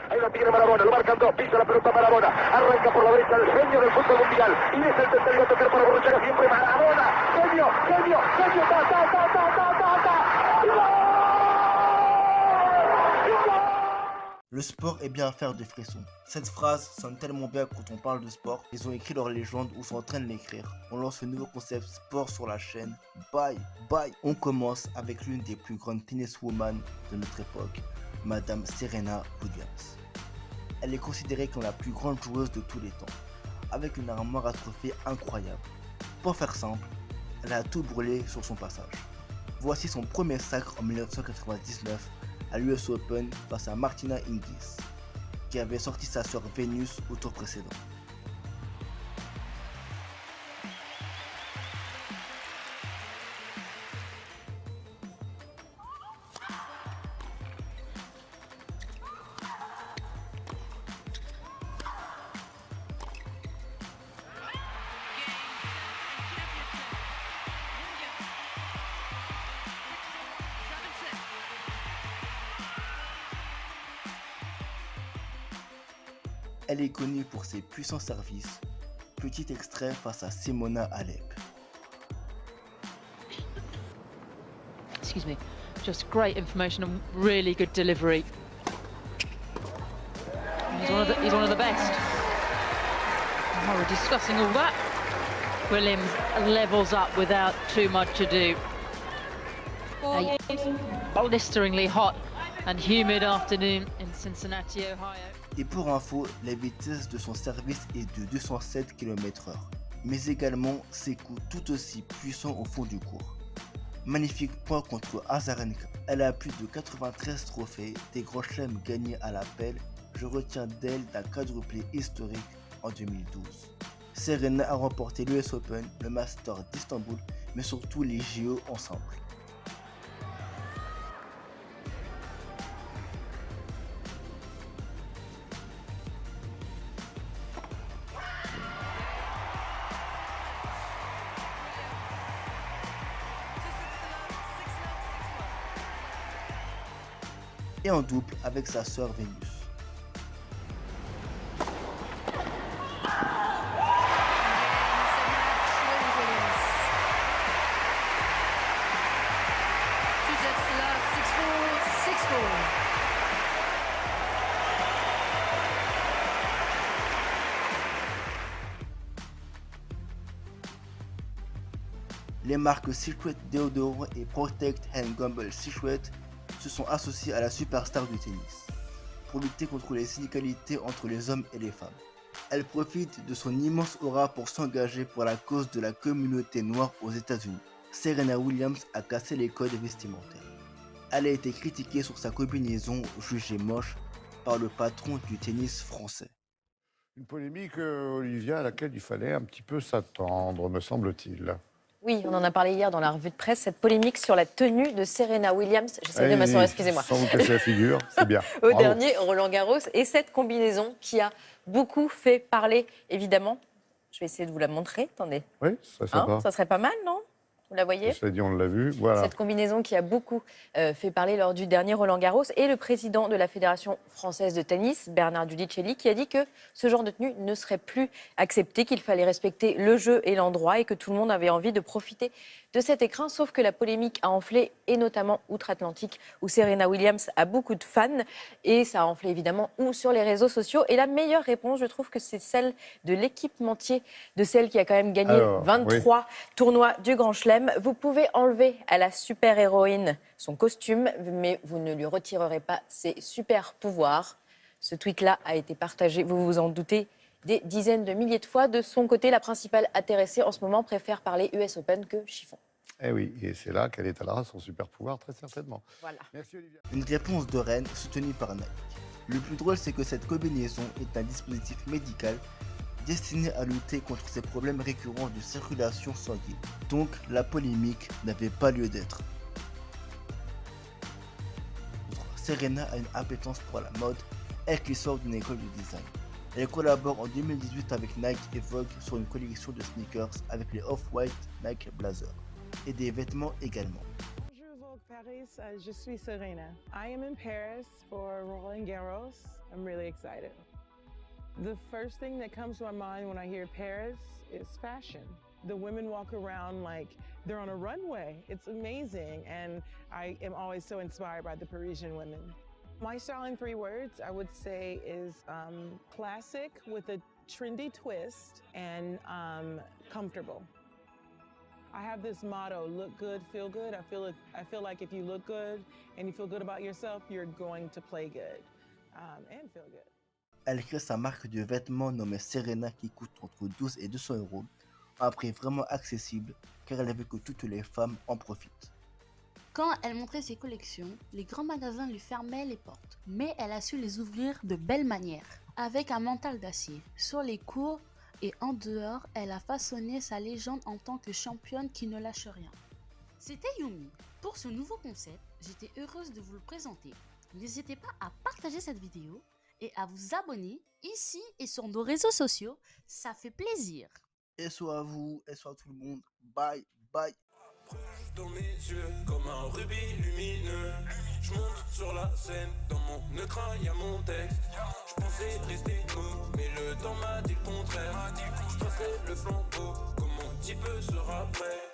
Ahí la tiene Maradona, lo marcan dos, pisa la pelota Maradona, arranca por la derecha el genio del fútbol mundial, y es el tercero a tocar para Borruchaga, siempre Maradona, genio, genio, genio, ta, ta, ta, ta, ta, ta, ta. Le sport est bien faire de frissons. Cette phrase sonne tellement bien quand on parle de sport. Ils ont écrit leur légende ou sont en train de l'écrire. On lance le nouveau concept sport sur la chaîne. Bye, bye. On commence avec l'une des plus grandes tenniswomen de notre époque, Madame Serena Williams. Elle est considérée comme la plus grande joueuse de tous les temps, avec une armoire à trophées incroyable. Pour faire simple, elle a tout brûlé sur son passage. Voici son premier sacre en 1999 à l'US Open face à Martina Hingis, qui avait sorti sa sœur Venus au tour précédent. Elle est connue pour ses puissants services. Petit extrait face à Simona Halep. Excuse me, just great information and really good delivery. He's one of the best. While we're discussing all that, Williams levels up without too much ado. A blisteringly hot and humid afternoon in Cincinnati, Ohio. Et pour info, la vitesse de son service est de 207 km/h, mais également ses coups tout aussi puissants au fond du court. Magnifique point contre Azarenka. Elle a plus de 93 trophées, des grands chelems gagnés à l'appel. Je retiens d'elle d'un quadruplé historique en 2012. Serena a remporté l'US Open, le Masters d'Istanbul, mais surtout les JO en simple. Et en double avec sa sœur Venus. Les marques Secret Deodorant et Protect and Gamble Secret se sont associés à la superstar du tennis pour lutter contre les inégalités entre les hommes et les femmes. Elle profite de son immense aura pour s'engager pour la cause de la communauté noire aux États-Unis. Serena Williams a cassé les codes vestimentaires. Elle a été critiquée sur sa combinaison jugée moche par le patron du tennis français. Une polémique, Olivia, à laquelle il fallait un petit peu s'attendre, me semble-t-il. Oui, on en a parlé hier dans la revue de presse, cette polémique sur la tenue de Serena Williams. J'essaie de m'assurer, excusez-moi. Sans vous casser la figure, c'est bien. Au Bravo. dernier Roland-Garros. Et cette combinaison qui a beaucoup fait parler, évidemment. Je vais essayer de vous la montrer. Attendez. Oui, ça sympa. Ça serait pas mal, non? Vous la voyez? Cela dit, on l'a vu, voilà. Cette combinaison qui a beaucoup fait parler lors du dernier Roland-Garros. Et le président de la Fédération française de tennis, Bernard Dudicelli, qui a dit que ce genre de tenue ne serait plus accepté, qu'il fallait respecter le jeu et l'endroit et que tout le monde avait envie de profiter de cet écrin. Sauf que la polémique a enflé, et notamment outre-Atlantique, où Serena Williams a beaucoup de fans. Et ça a enflé évidemment sur les réseaux sociaux. Et la meilleure réponse, je trouve que c'est celle de l'équipementier, de celle qui a quand même gagné 23 tournois du Grand Chelem. Vous pouvez enlever à la super-héroïne son costume, mais vous ne lui retirerez pas ses super pouvoirs. Ce tweet-là a été partagé, vous vous en doutez, des dizaines de milliers de fois. De son côté, la principale intéressée en ce moment préfère parler US Open que chiffon. Eh oui, et c'est là qu'elle étalera son super pouvoir, très certainement. Voilà. Merci, Olivia. Une réponse de reine soutenue par Nike. Le plus drôle, c'est que cette combinaison est un dispositif médical destiné à lutter contre ces problèmes récurrents de circulation sanguine. Donc, la polémique n'avait pas lieu d'être. Serena a une appétence pour la mode, elle qui sort d'une école de design. Elle collabore en 2018 avec Nike et Vogue sur une collection de sneakers avec les Off-White Nike Blazer et des vêtements également. Bonjour Vogue Paris, je suis Serena. I am in Paris for Roland Garros. I'm really excited. The first thing that comes to my mind when I hear Paris is fashion. The women walk around like they're on a runway. It's amazing, and I am always so inspired by the Parisian women. My style in 3 words, I would say, is classic with a trendy twist and comfortable. I have this motto, look good, feel good. I feel like if you look good and you feel good about yourself, you're going to play good and feel good. Elle crée sa marque de vêtements nommée Serena qui coûte entre 12 et 200 euros, à un prix vraiment accessible car elle veut que toutes les femmes en profitent. Quand elle montrait ses collections, les grands magasins lui fermaient les portes, mais elle a su les ouvrir de belle manière, avec un mental d'acier. Sur les cours et en dehors, elle a façonné sa légende en tant que championne qui ne lâche rien. C'était Yumi. Pour ce nouveau concept, j'étais heureuse de vous le présenter. N'hésitez pas à partager cette vidéo et à vous abonner ici et sur nos réseaux sociaux, ça fait plaisir. Et soit à vous, et soit à tout le monde. Bye, bye. Dans mes yeux, comme un rubis lumineux. Je monte sur la scène, dans mon écran y'a mon texte. Je pensais rester mou, mais le temps m'a dit le contraire. Je tracerai le flambeau, comme mon petit peu sera prêt.